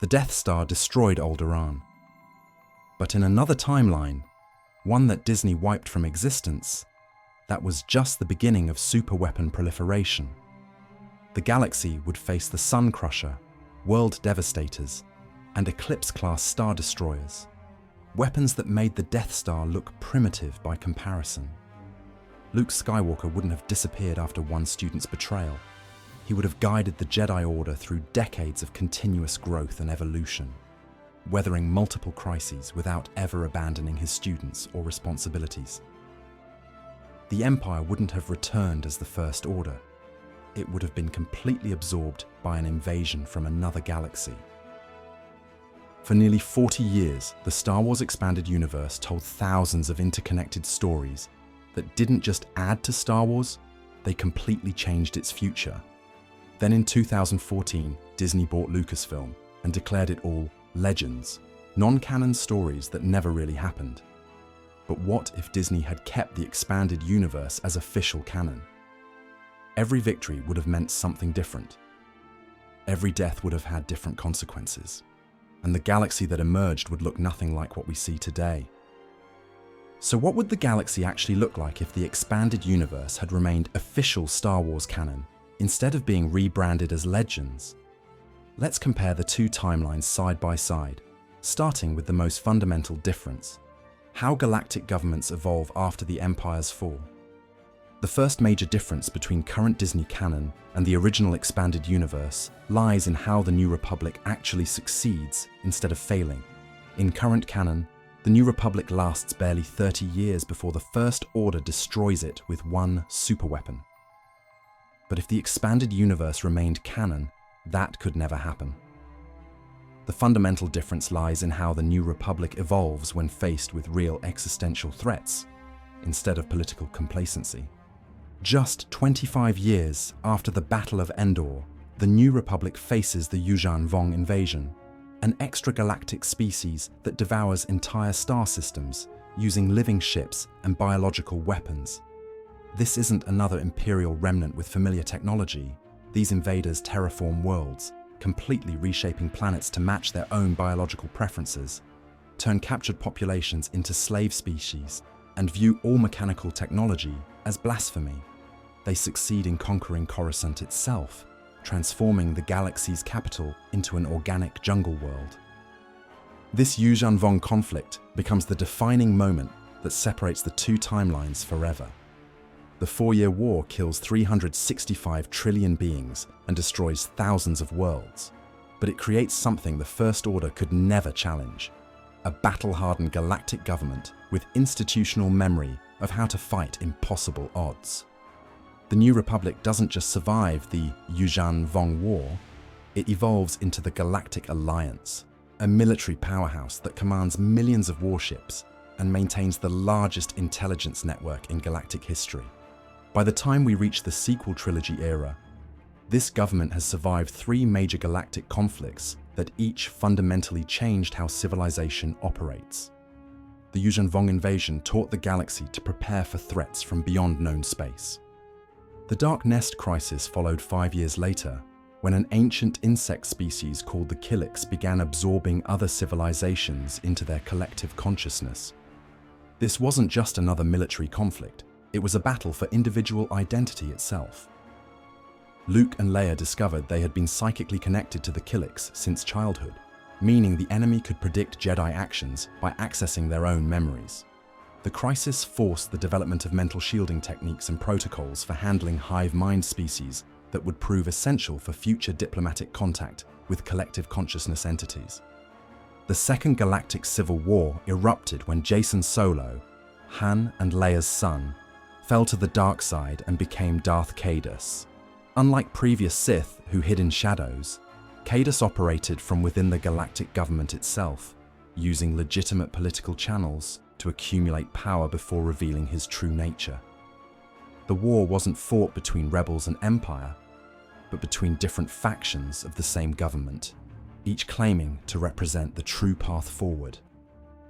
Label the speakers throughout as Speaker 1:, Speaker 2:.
Speaker 1: The Death Star destroyed Alderaan. But in another timeline, one that Disney wiped from existence, that was just the beginning of superweapon proliferation. The galaxy would face the Sun Crusher, World Devastators, and Eclipse-class Star Destroyers, weapons that made the Death Star look primitive by comparison. Luke Skywalker wouldn't have disappeared after one student's betrayal. He would have guided the Jedi Order through decades of continuous growth and evolution, weathering multiple crises without ever abandoning his students or responsibilities. The Empire wouldn't have returned as the First Order. It would have been completely absorbed by an invasion from another galaxy. For nearly 40 years, the Star Wars Expanded Universe told thousands of interconnected stories that didn't just add to Star Wars, they completely changed its future. Then in 2014, Disney bought Lucasfilm and declared it all legends, non-canon stories that never really happened. But what if Disney had kept the expanded universe as official canon? Every victory would have meant something different. Every death would have had different consequences, and the galaxy that emerged would look nothing like what we see today. So what would the galaxy actually look like if the expanded universe had remained official Star Wars canon instead of being rebranded as legends? Let's compare the two timelines side by side, starting with the most fundamental difference: how galactic governments evolve after the Empire's fall. The first major difference between current Disney canon and the original expanded universe lies in how the New Republic actually succeeds instead of failing. In current canon, the New Republic lasts barely 30 years before the First Order destroys it with one superweapon. But if the expanded universe remained canon, that could never happen. The fundamental difference lies in how the New Republic evolves when faced with real existential threats, instead of political complacency. Just 25 years after the Battle of Endor, the New Republic faces the Yuuzhan Vong invasion, an extragalactic species that devours entire star systems using living ships and biological weapons. This isn't another Imperial remnant with familiar technology. These invaders terraform worlds, completely reshaping planets to match their own biological preferences, turn captured populations into slave species, and view all mechanical technology as blasphemy. They succeed in conquering Coruscant itself, transforming the galaxy's capital into an organic jungle world. This Yuuzhan Vong conflict becomes the defining moment that separates the two timelines forever. The 4-year war kills 365 trillion beings and destroys thousands of worlds, but it creates something the First Order could never challenge: a battle-hardened galactic government with institutional memory of how to fight impossible odds. The New Republic doesn't just survive the Yuuzhan Vong War, it evolves into the Galactic Alliance, a military powerhouse that commands millions of warships and maintains the largest intelligence network in galactic history. By the time we reach the sequel trilogy era, this government has survived 3 major galactic conflicts that each fundamentally changed how civilization operates. The Yuuzhan Vong invasion taught the galaxy to prepare for threats from beyond known space. The Dark Nest crisis followed 5 years later, when an ancient insect species called the Killiks began absorbing other civilizations into their collective consciousness. This wasn't just another military conflict, it was a battle for individual identity itself. Luke and Leia discovered they had been psychically connected to the Killiks since childhood, meaning the enemy could predict Jedi actions by accessing their own memories. The crisis forced the development of mental shielding techniques and protocols for handling hive mind species that would prove essential for future diplomatic contact with collective consciousness entities. The Second Galactic Civil War erupted when Jacen Solo, Han and Leia's son, fell to the dark side and became Darth Caedus. Unlike previous Sith who hid in shadows, Caedus operated from within the galactic government itself, using legitimate political channels to accumulate power before revealing his true nature. The war wasn't fought between rebels and Empire, but between different factions of the same government, each claiming to represent the true path forward.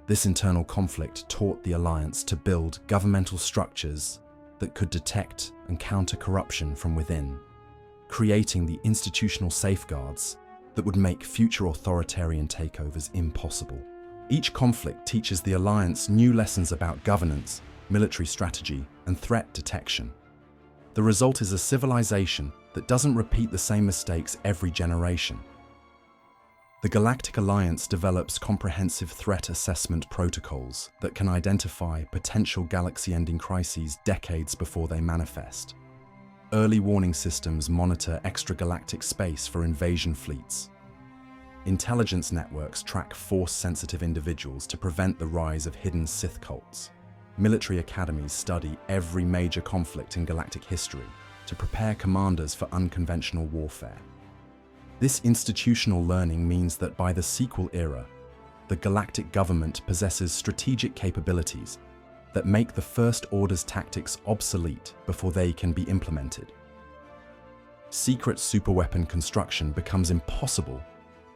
Speaker 1: This internal conflict taught the Alliance to build governmental structures that could detect and counter corruption from within, creating the institutional safeguards that would make future authoritarian takeovers impossible. Each conflict teaches the Alliance new lessons about governance, military strategy, and threat detection. The result is a civilization that doesn't repeat the same mistakes every generation. The Galactic Alliance develops comprehensive threat assessment protocols that can identify potential galaxy-ending crises decades before they manifest. Early warning systems monitor extragalactic space for invasion fleets. Intelligence networks track Force-sensitive individuals to prevent the rise of hidden Sith cults. Military academies study every major conflict in galactic history to prepare commanders for unconventional warfare. This institutional learning means that by the sequel era, the galactic government possesses strategic capabilities that make the First Order's tactics obsolete before they can be implemented. Secret superweapon construction becomes impossible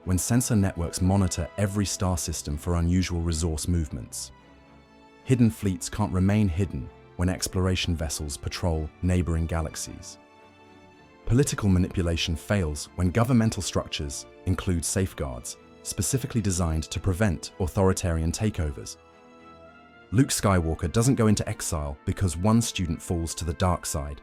Speaker 1: when sensor networks monitor every star system for unusual resource movements. Hidden fleets can't remain hidden when exploration vessels patrol neighboring galaxies. Political manipulation fails when governmental structures include safeguards specifically designed to prevent authoritarian takeovers. Luke Skywalker doesn't go into exile because one student falls to the dark side.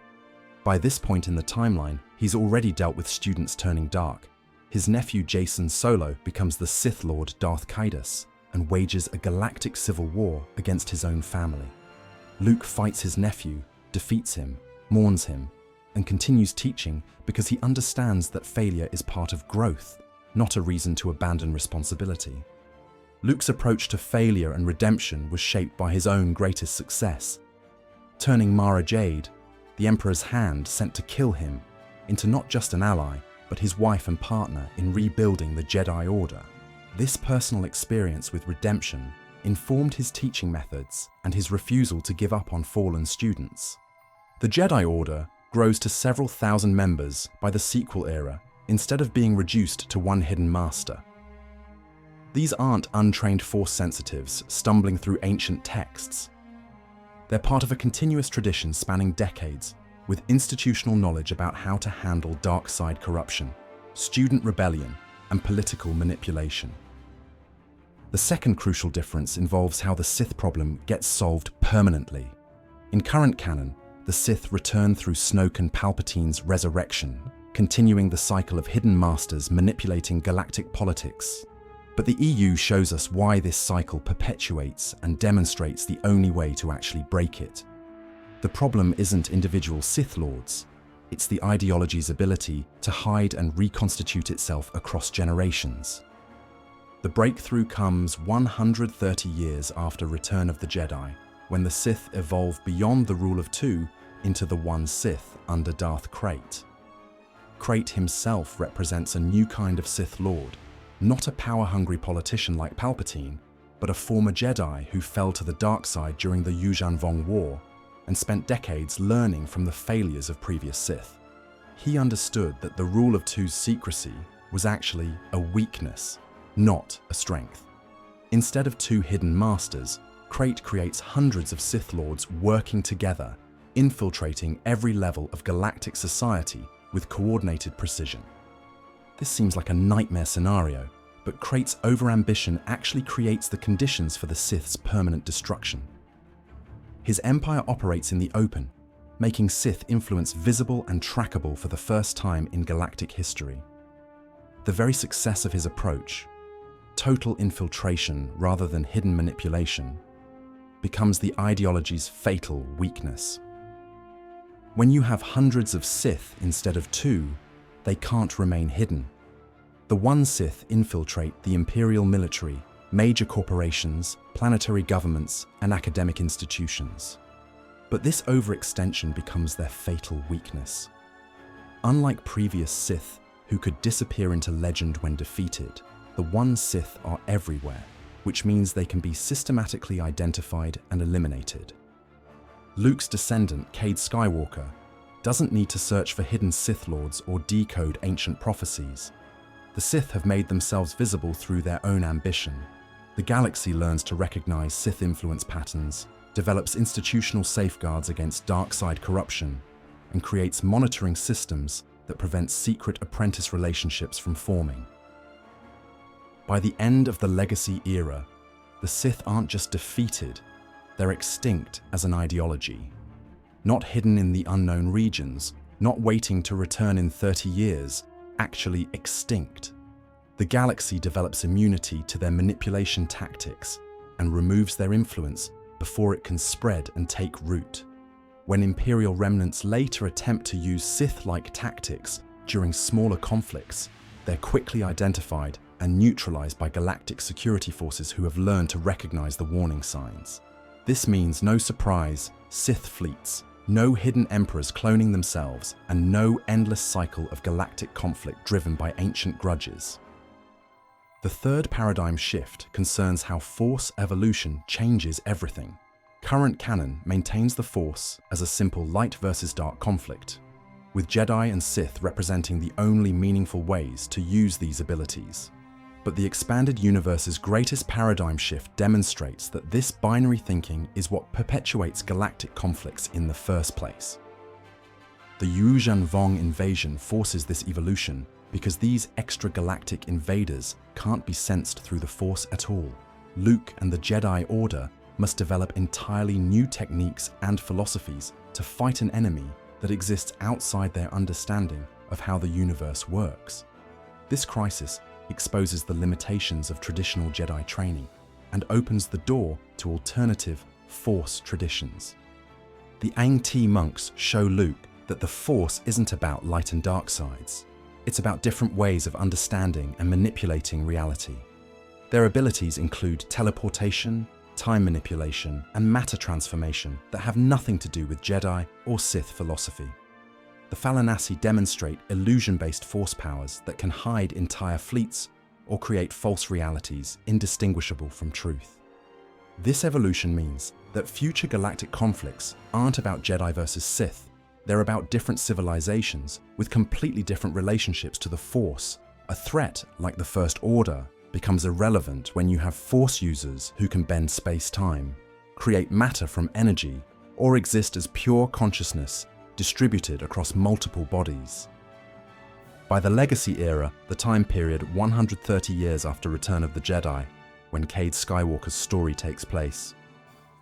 Speaker 1: By this point in the timeline, he's already dealt with students turning dark. His nephew Jacen Solo becomes the Sith Lord Darth Caedus and wages a galactic civil war against his own family. Luke fights his nephew, defeats him, mourns him, and continues teaching because he understands that failure is part of growth, not a reason to abandon responsibility. Luke's approach to failure and redemption was shaped by his own greatest success, turning Mara Jade, the Emperor's hand sent to kill him, into not just an ally, but his wife and partner in rebuilding the Jedi Order. This personal experience with redemption informed his teaching methods and his refusal to give up on fallen students. The Jedi Order grows to several thousand members by the sequel era instead of being reduced to one hidden master. These aren't untrained Force sensitives stumbling through ancient texts. They're part of a continuous tradition spanning decades, with institutional knowledge about how to handle dark side corruption, student rebellion, and political manipulation. The second crucial difference involves how the Sith problem gets solved permanently. In current canon, the Sith return through Snoke and Palpatine's resurrection, continuing the cycle of hidden masters manipulating galactic politics. But the EU shows us why this cycle perpetuates and demonstrates the only way to actually break it. The problem isn't individual Sith Lords, it's the ideology's ability to hide and reconstitute itself across generations. The breakthrough comes 130 years after Return of the Jedi, when the Sith evolve beyond the rule of two into the one Sith under Darth Caedus. Caedus himself represents a new kind of Sith Lord, not a power-hungry politician like Palpatine, but a former Jedi who fell to the dark side during the Yuuzhan Vong War and spent decades learning from the failures of previous Sith. He understood that the rule of two's secrecy was actually a weakness, not a strength. Instead of two hidden masters, Caedus creates hundreds of Sith Lords working together, infiltrating every level of galactic society with coordinated precision. This seems like a nightmare scenario, but Caedus' overambition actually creates the conditions for the Sith's permanent destruction. His empire operates in the open, making Sith influence visible and trackable for the first time in galactic history. The very success of his approach, total infiltration rather than hidden manipulation, becomes the ideology's fatal weakness. When you have hundreds of Sith instead of two, they can't remain hidden. The one Sith infiltrate the Imperial military, major corporations, planetary governments, and academic institutions. But this overextension becomes their fatal weakness. Unlike previous Sith, who could disappear into legend when defeated, the one Sith are everywhere, which means they can be systematically identified and eliminated. Luke's descendant, Cade Skywalker, doesn't need to search for hidden Sith Lords or decode ancient prophecies. The Sith have made themselves visible through their own ambition. The galaxy learns to recognize Sith influence patterns, develops institutional safeguards against dark side corruption, and creates monitoring systems that prevent secret apprentice relationships from forming. By the end of the Legacy era, the Sith aren't just defeated, they're extinct as an ideology. Not hidden in the unknown regions, not waiting to return in 30 years, actually extinct. The galaxy develops immunity to their manipulation tactics and removes their influence before it can spread and take root. When Imperial remnants later attempt to use Sith-like tactics during smaller conflicts, they're quickly identified and neutralized by galactic security forces who have learned to recognize the warning signs. This means no surprise, Sith fleets, no hidden emperors cloning themselves, and no endless cycle of galactic conflict driven by ancient grudges. The third paradigm shift concerns how Force evolution changes everything. Current canon maintains the Force as a simple light versus dark conflict, with Jedi and Sith representing the only meaningful ways to use these abilities. But the expanded universe's greatest paradigm shift demonstrates that this binary thinking is what perpetuates galactic conflicts in the first place. The Yuuzhan Vong invasion forces this evolution because these extragalactic invaders can't be sensed through the Force at all. Luke and the Jedi Order must develop entirely new techniques and philosophies to fight an enemy that exists outside their understanding of how the universe works. This crisis exposes the limitations of traditional Jedi training and opens the door to alternative Force traditions. The Ang-Ti monks show Luke that the Force isn't about light and dark sides. It's about different ways of understanding and manipulating reality. Their abilities include teleportation, time manipulation, and matter transformation that have nothing to do with Jedi or Sith philosophy. The Falanasi demonstrate illusion-based Force powers that can hide entire fleets or create false realities indistinguishable from truth. This evolution means that future galactic conflicts aren't about Jedi versus Sith. They're about different civilizations with completely different relationships to the Force. A threat like the First Order becomes irrelevant when you have Force users who can bend space-time, create matter from energy, or exist as pure consciousness distributed across multiple bodies. By the Legacy era, the time period 130 years after Return of the Jedi, when Cade Skywalker's story takes place,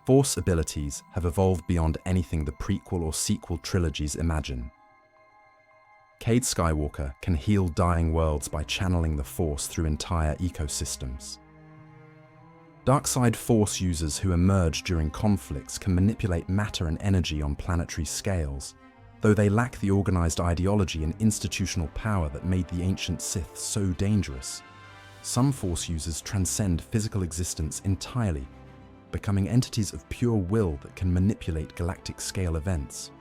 Speaker 1: Force abilities have evolved beyond anything the prequel or sequel trilogies imagine. Cade Skywalker can heal dying worlds by channeling the Force through entire ecosystems. Darkside Force users who emerge during conflicts can manipulate matter and energy on planetary scales, though they lack the organized ideology and institutional power that made the ancient Sith so dangerous. Some Force users transcend physical existence entirely, becoming entities of pure will that can manipulate galactic-scale events.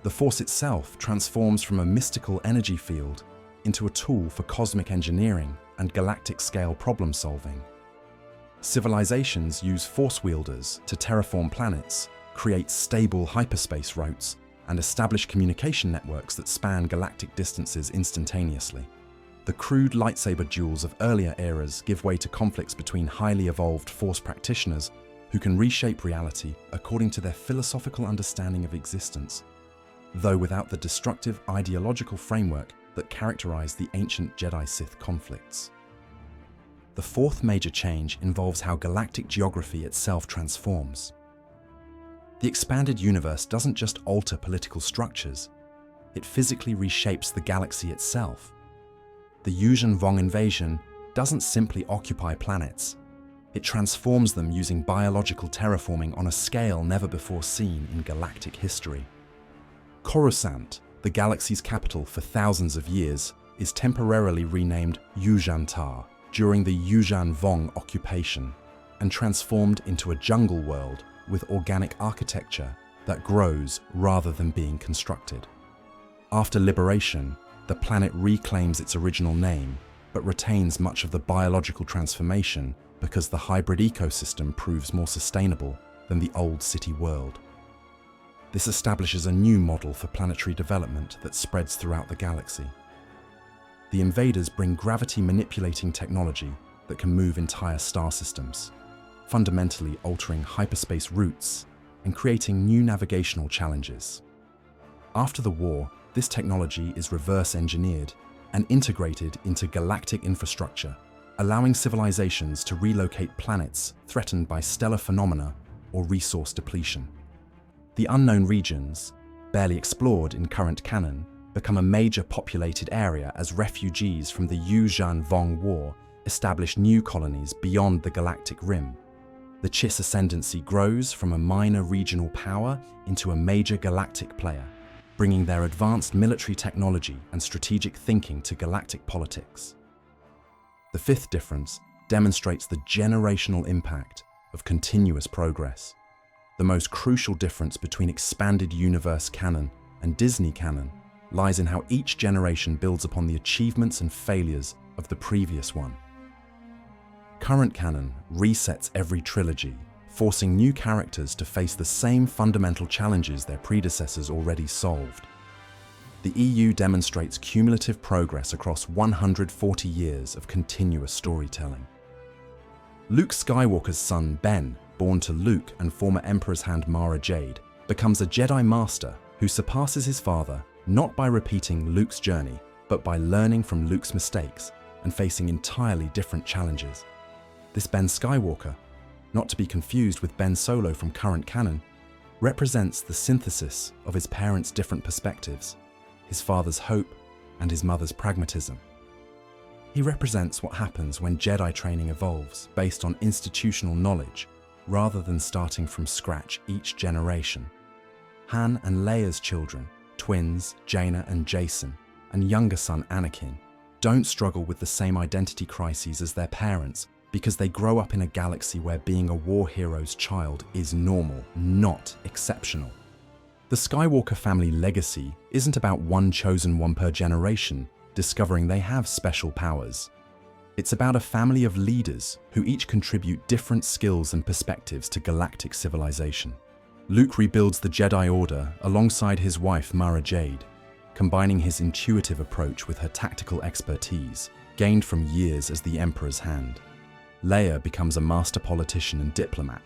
Speaker 1: The Force itself transforms from a mystical energy field into a tool for cosmic engineering and galactic-scale problem-solving. Civilizations use Force wielders to terraform planets, create stable hyperspace routes, and establish communication networks that span galactic distances instantaneously. The crude lightsaber duels of earlier eras give way to conflicts between highly evolved Force practitioners who can reshape reality according to their philosophical understanding of existence, though without the destructive ideological framework that characterized the ancient Jedi-Sith conflicts. The fourth major change involves how galactic geography itself transforms. The expanded universe doesn't just alter political structures, it physically reshapes the galaxy itself. The Yuuzhan Vong invasion doesn't simply occupy planets, it transforms them using biological terraforming on a scale never before seen in galactic history. Coruscant, the galaxy's capital for thousands of years, is temporarily renamed Yuuzhan during the Yuuzhan Vong occupation and transformed into a jungle world with organic architecture that grows rather than being constructed. After liberation, the planet reclaims its original name, but retains much of the biological transformation because the hybrid ecosystem proves more sustainable than the old city world. This establishes a new model for planetary development that spreads throughout the galaxy. The invaders bring gravity-manipulating technology that can move entire star systems, fundamentally altering hyperspace routes and creating new navigational challenges. After the war, this technology is reverse-engineered and integrated into galactic infrastructure, allowing civilizations to relocate planets threatened by stellar phenomena or resource depletion. The unknown regions, barely explored in current canon, become a major populated area as refugees from the Yuuzhan Vong War establish new colonies beyond the galactic rim. The Chiss ascendancy grows from a minor regional power into a major galactic player, bringing their advanced military technology and strategic thinking to galactic politics. The fifth difference demonstrates the generational impact of continuous progress. The most crucial difference between expanded universe canon and Disney canon lies in how each generation builds upon the achievements and failures of the previous one. Current canon resets every trilogy, forcing new characters to face the same fundamental challenges their predecessors already solved. The EU demonstrates cumulative progress across 140 years of continuous storytelling. Luke Skywalker's son, Ben, born to Luke and former Emperor's Hand Mara Jade, becomes a Jedi Master who surpasses his father not by repeating Luke's journey, but by learning from Luke's mistakes and facing entirely different challenges. This Ben Skywalker, not to be confused with Ben Solo from current canon, represents the synthesis of his parents' different perspectives, his father's hope and his mother's pragmatism. He represents what happens when Jedi training evolves based on institutional knowledge rather than starting from scratch each generation. Han and Leia's children, twins Jaina and Jacen, and younger son Anakin, don't struggle with the same identity crises as their parents because they grow up in a galaxy where being a war hero's child is normal, not exceptional. The Skywalker family legacy isn't about one chosen one per generation discovering they have special powers. It's about a family of leaders who each contribute different skills and perspectives to galactic civilization. Luke rebuilds the Jedi Order alongside his wife Mara Jade, combining his intuitive approach with her tactical expertise, gained from years as the Emperor's Hand. Leia becomes a master politician and diplomat.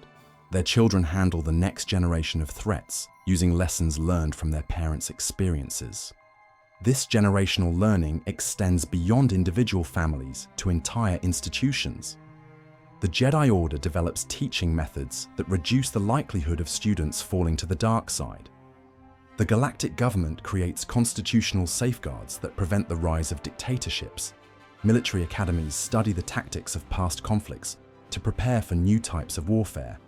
Speaker 1: Their children handle the next generation of threats, using lessons learned from their parents' experiences. This generational learning extends beyond individual families to entire institutions. The Jedi Order develops teaching methods that reduce the likelihood of students falling to the dark side. The galactic government creates constitutional safeguards that prevent the rise of dictatorships. Military academies study the tactics of past conflicts to prepare for new types of warfare.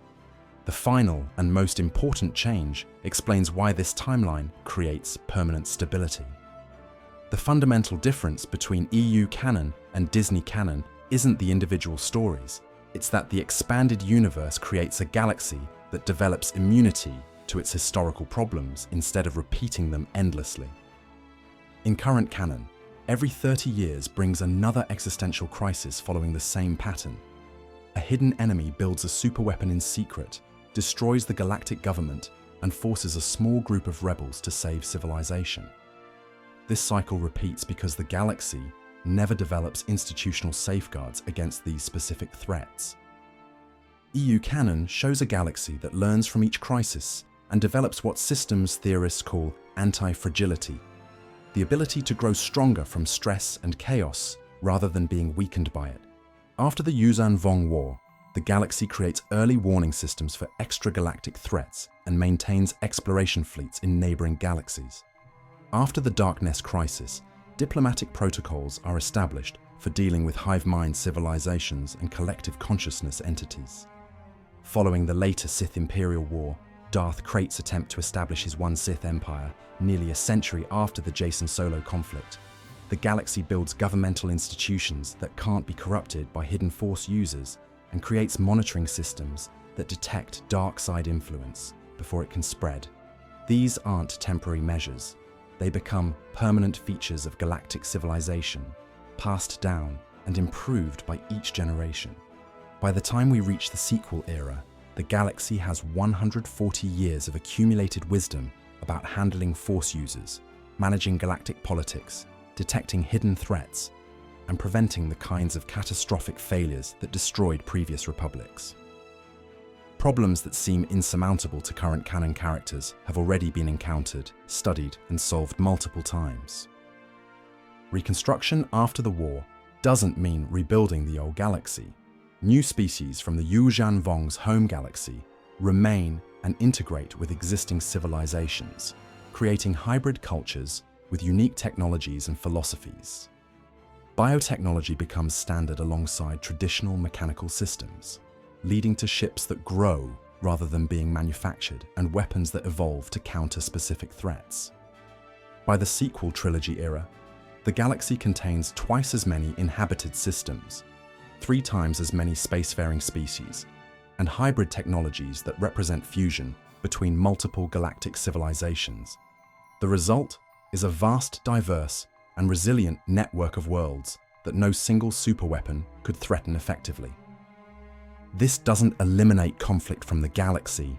Speaker 1: The final and most important change explains why this timeline creates permanent stability. The fundamental difference between EU canon and Disney canon isn't the individual stories, it's that the expanded universe creates a galaxy that develops immunity to its historical problems instead of repeating them endlessly. In current canon, every 30 years brings another existential crisis following the same pattern. A hidden enemy builds a superweapon in secret, destroys the galactic government, and forces a small group of rebels to save civilization. This cycle repeats because the galaxy never develops institutional safeguards against these specific threats. EU canon shows a galaxy that learns from each crisis and develops what systems theorists call anti-fragility, the ability to grow stronger from stress and chaos rather than being weakened by it. After the Yuuzhan Vong War, the galaxy creates early warning systems for extragalactic threats and maintains exploration fleets in neighboring galaxies. After the Darkness crisis, diplomatic protocols are established for dealing with hive-mind civilizations and collective consciousness entities. Following the later Sith Imperial War, Darth Caedus' attempt to establish his one Sith empire nearly a century after the Jacen Solo conflict, the galaxy builds governmental institutions that can't be corrupted by hidden force users and creates monitoring systems that detect dark side influence before it can spread. These aren't temporary measures. They become permanent features of galactic civilization, passed down and improved by each generation. By the time we reach the sequel era, the galaxy has 140 years of accumulated wisdom about handling force users, managing galactic politics, detecting hidden threats, and preventing the kinds of catastrophic failures that destroyed previous republics. Problems that seem insurmountable to current canon characters have already been encountered, studied, and solved multiple times. Reconstruction after the war doesn't mean rebuilding the old galaxy. New species from the Yuuzhan Vong's home galaxy remain and integrate with existing civilizations, creating hybrid cultures with unique technologies and philosophies. Biotechnology becomes standard alongside traditional mechanical systems, leading to ships that grow rather than being manufactured and weapons that evolve to counter specific threats. By the sequel trilogy era, the galaxy contains twice as many inhabited systems, 3 times as many spacefaring species, and hybrid technologies that represent fusion between multiple galactic civilizations. The result is a vast, diverse, and resilient network of worlds that no single superweapon could threaten effectively. This doesn't eliminate conflict from the galaxy.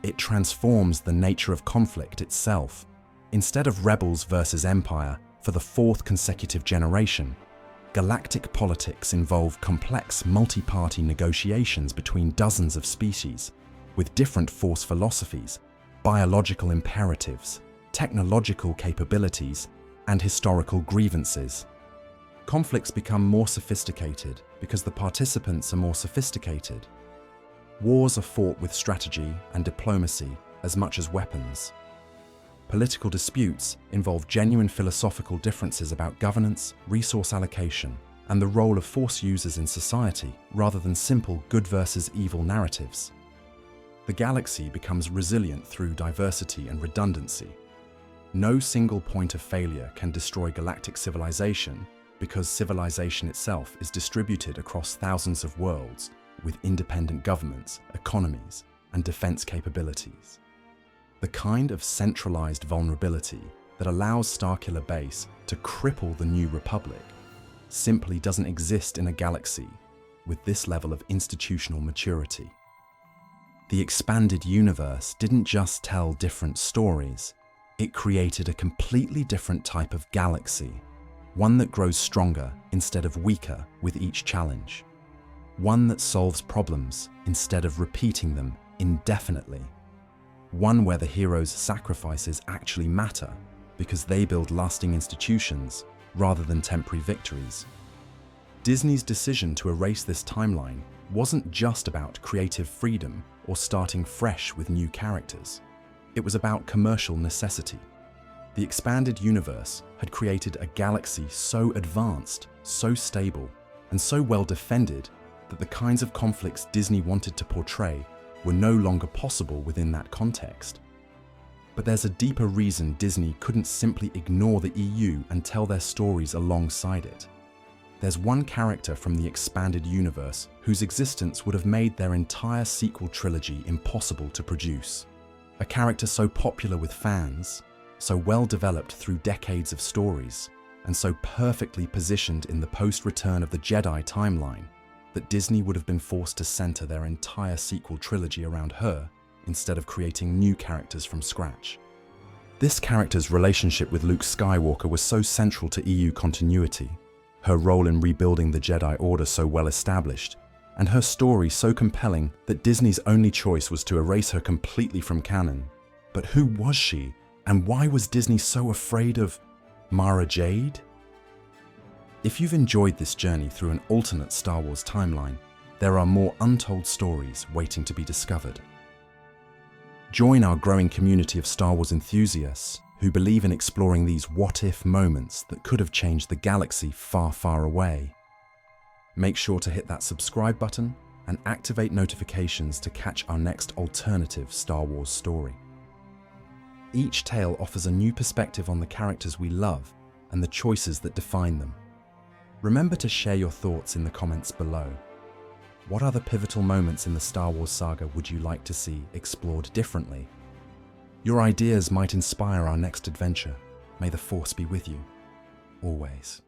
Speaker 1: It transforms the nature of conflict itself. Instead of rebels versus empire for the 4th consecutive generation, galactic politics involve complex multi-party negotiations between dozens of species, with different force philosophies, biological imperatives, technological capabilities, and historical grievances. Conflicts become more sophisticated because the participants are more sophisticated. Wars are fought with strategy and diplomacy as much as weapons. Political disputes involve genuine philosophical differences about governance, resource allocation, and the role of force users in society, rather than simple good versus evil narratives. The galaxy becomes resilient through diversity and redundancy. No single point of failure can destroy galactic civilization because civilization itself is distributed across thousands of worlds with independent governments, economies, and defense capabilities. The kind of centralized vulnerability that allows Starkiller Base to cripple the New Republic simply doesn't exist in a galaxy with this level of institutional maturity. The expanded universe didn't just tell different stories, it created a completely different type of galaxy, one that grows stronger instead of weaker with each challenge, one that solves problems instead of repeating them indefinitely, one where the hero's sacrifices actually matter because they build lasting institutions rather than temporary victories. Disney's decision to erase this timeline wasn't just about creative freedom or starting fresh with new characters. It was about commercial necessity. The expanded universe had created a galaxy so advanced, so stable, and so well defended that the kinds of conflicts Disney wanted to portray were no longer possible within that context. But there's a deeper reason Disney couldn't simply ignore the EU and tell their stories alongside it. There's one character from the expanded universe whose existence would have made their entire sequel trilogy impossible to produce. A character so popular with fans, so well developed through decades of stories, and so perfectly positioned in the post-Return of the Jedi timeline that Disney would have been forced to center their entire sequel trilogy around her instead of creating new characters from scratch. This character's relationship with Luke Skywalker was so central to EU continuity, her role in rebuilding the Jedi Order so well established, and her story so compelling that Disney's only choice was to erase her completely from canon. But who was she, and why was Disney so afraid of Mara Jade? If you've enjoyed this journey through an alternate Star Wars timeline, there are more untold stories waiting to be discovered. Join our growing community of Star Wars enthusiasts who believe in exploring these what-if moments that could have changed the galaxy far, far away. Make sure to hit that subscribe button and activate notifications to catch our next alternative Star Wars story. Each tale offers a new perspective on the characters we love and the choices that define them. Remember to share your thoughts in the comments below. What other pivotal moments in the Star Wars saga would you like to see explored differently? Your ideas might inspire our next adventure. May the Force be with you, always.